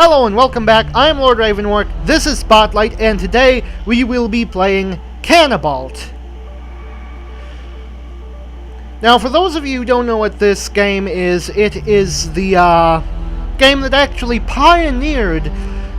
Hello and welcome back. I'm Lord Revonworc, this is Spotlight, and today we will be playing Canabalt. Now, for those of you who don't know what this game is, it is the game that actually pioneered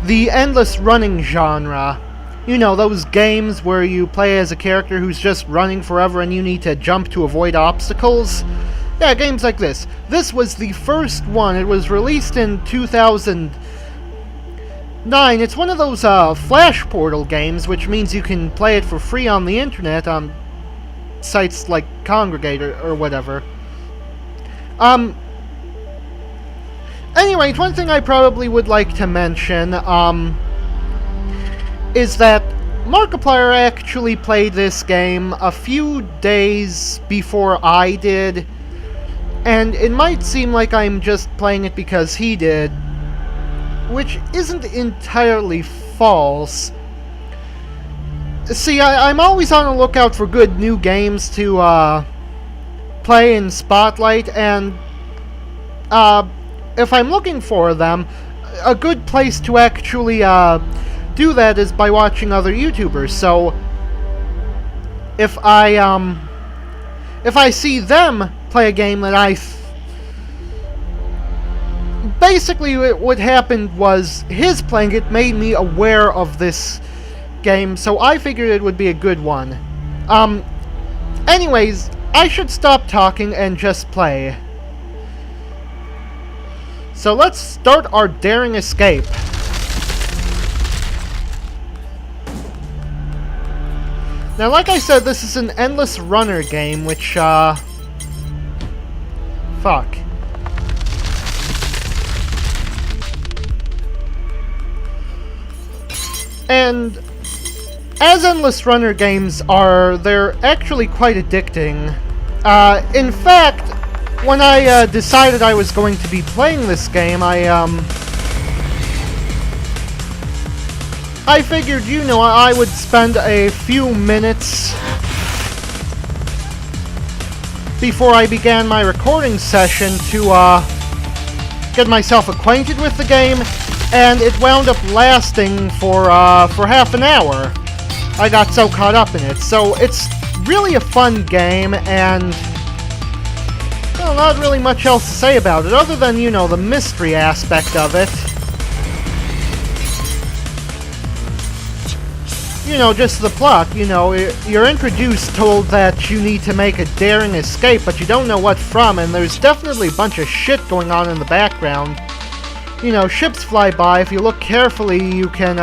the endless running genre. You know, those games where you play as a character who's just running forever and you need to jump to avoid obstacles. Yeah, games like this. This was the first one. It was released in 2009. It's one of those Flash Portal games, which means you can play it for free on the internet on sites like Congregate or whatever. Anyways, one thing I probably would like to mention is that Markiplier actually played this game a few days before I did. And it might seem like I'm just playing it because he did, which isn't entirely false. See, I'm always on the lookout for good new games to play in Spotlight, and if I'm looking for them, a good place to actually do that is by watching other YouTubers. So if I see them play a game that basically what happened was his playing it made me aware of this game, so I figured it would be a good one. Anyways, I should stop talking and just play. So let's start our daring escape. Now, like I said, this is an endless runner game, which, fuck. And as endless runner games are, they're actually quite addicting. In fact, when I decided I was going to be playing this game, I figured, you know, I would spend a few minutes before I began my recording session to get myself acquainted with the game, and it wound up lasting for half an hour. I got so caught up in it. So it's really a fun game, and well, not really much else to say about it, other than, you know, the mystery aspect of it. You know, just the plot. You know, you're introduced, told that you need to make a daring escape, but you don't know what from, and there's definitely a bunch of shit going on in the background. You know, ships fly by. If you look carefully, you can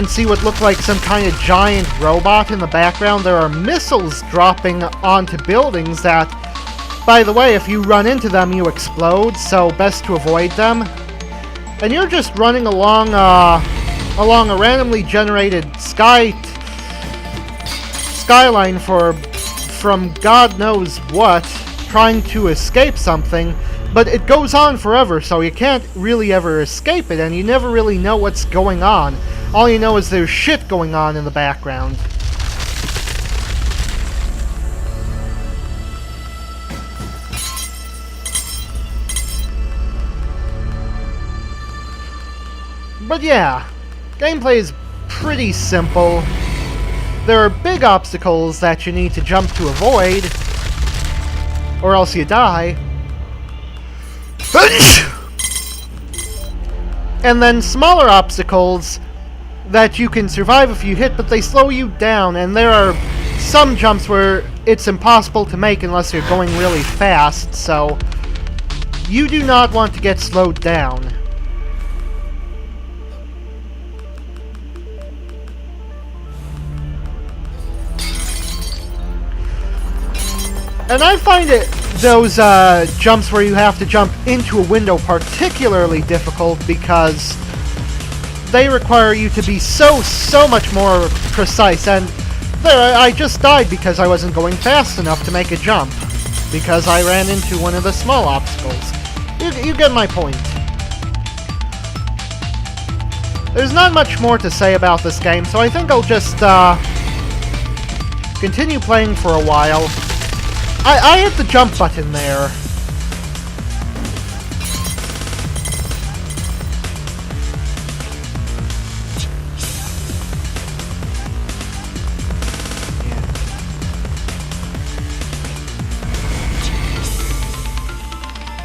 see what look like some kind of giant robot in the background. There are missiles dropping onto buildings that, by the way, if you run into them, you explode, so best to avoid them. And you're just running along a randomly generated skyline from God knows what, trying to escape something, but it goes on forever, so you can't really ever escape it, and you never really know what's going on. All you know is there's shit going on in the background. But yeah, gameplay is pretty simple. There are big obstacles that you need to jump to avoid, or else you die. And then smaller obstacles that you can survive if you hit, but they slow you down, and there are some jumps where it's impossible to make unless you're going really fast, so you do not want to get slowed down. And I find those jumps where you have to jump into a window particularly difficult because they require you to be so much more precise. And there, I just died because I wasn't going fast enough to make a jump, because I ran into one of the small obstacles. You get my point. There's not much more to say about this game, so I think I'll just continue playing for a while. I hit the jump button there.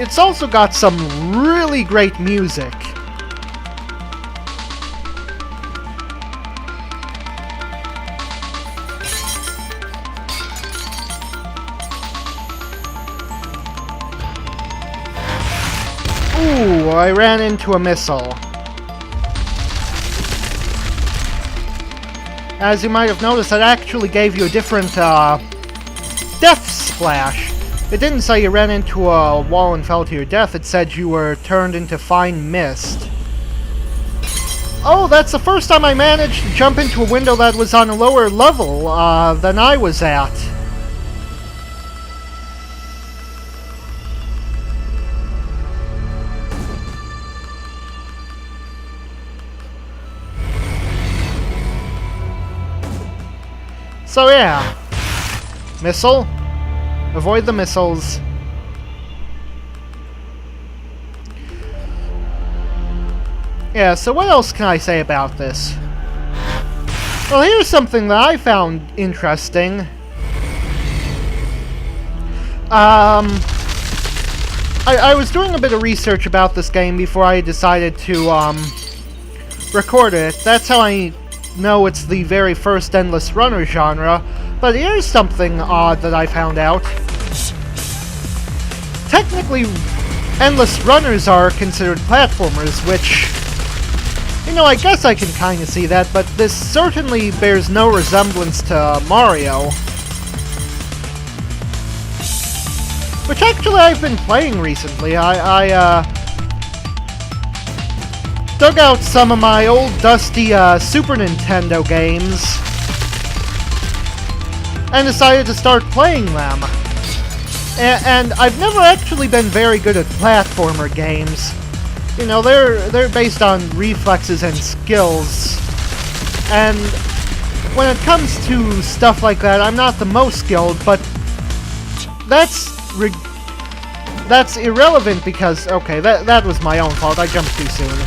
it's also got some really great music. Ooh, I ran into a missile. As you might have noticed, it actually gave you a different, death splash. It didn't say you ran into a wall and fell to your death, it said you were turned into fine mist. Oh, that's the first time I managed to jump into a window that was on a lower level, than I was at. So yeah, missile, avoid the missiles. Yeah, so what else can I say about this? Well, here's something that I found interesting. I was doing a bit of research about this game before I decided to, record it. That's how I know it's the very first endless runner genre, but here's something odd that I found out. Technically, endless runners are considered platformers, which, you know, I guess I can kind of see that, but this certainly bears no resemblance to Mario. Which actually I've been playing recently. I dug out some of my old dusty Super Nintendo games and decided to start playing them. And I've never actually been very good at platformer games. You know, they're based on reflexes and skills. And when it comes to stuff like that, I'm not the most skilled, but that's irrelevant because, okay, that was my own fault. I jumped too soon.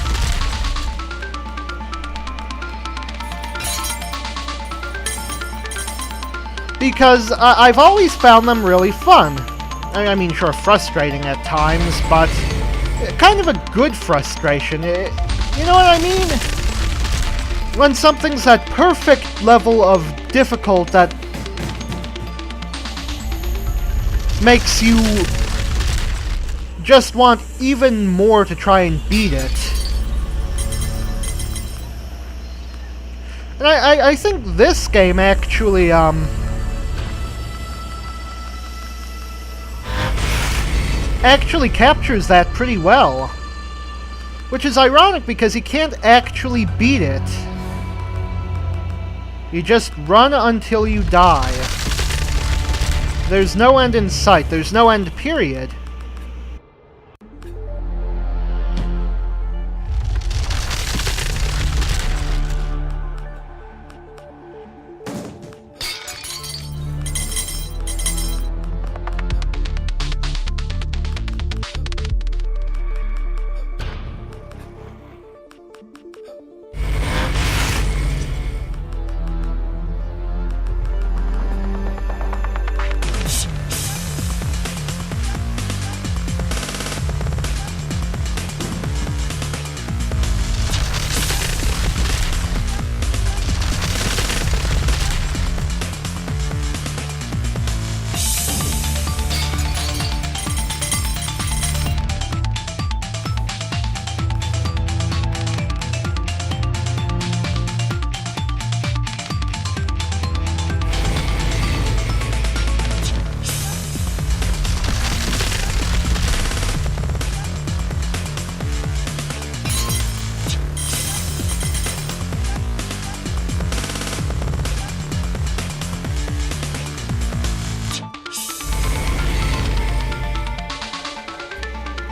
Because I've always found them really fun. I mean, sure, frustrating at times, but kind of a good frustration. You know what I mean? When something's at perfect level of difficult that makes you just want even more to try and beat it. And I think this game actually, actually captures that pretty well. Which is ironic because you can't actually beat it. You just run until you die. There's no end in sight. There's no end period.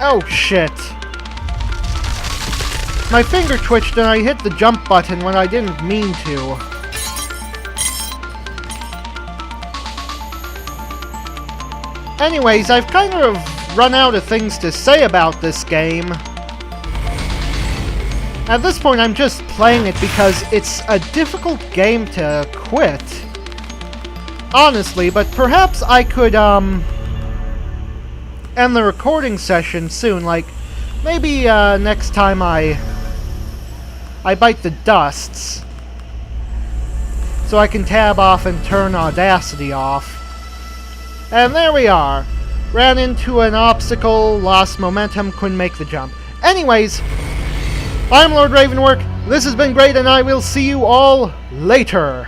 Oh shit. My finger twitched and I hit the jump button when I didn't mean to. Anyways, I've kind of run out of things to say about this game. At this point, I'm just playing it because it's a difficult game to quit. Honestly, but perhaps I could, end the recording session soon. Like, maybe next time I bite the dusts, so I can tab off and turn Audacity off. And there we are. Ran into an obstacle, lost momentum, couldn't make the jump. Anyways, I'm Lord Revonworc. This has been great, and I will see you all later.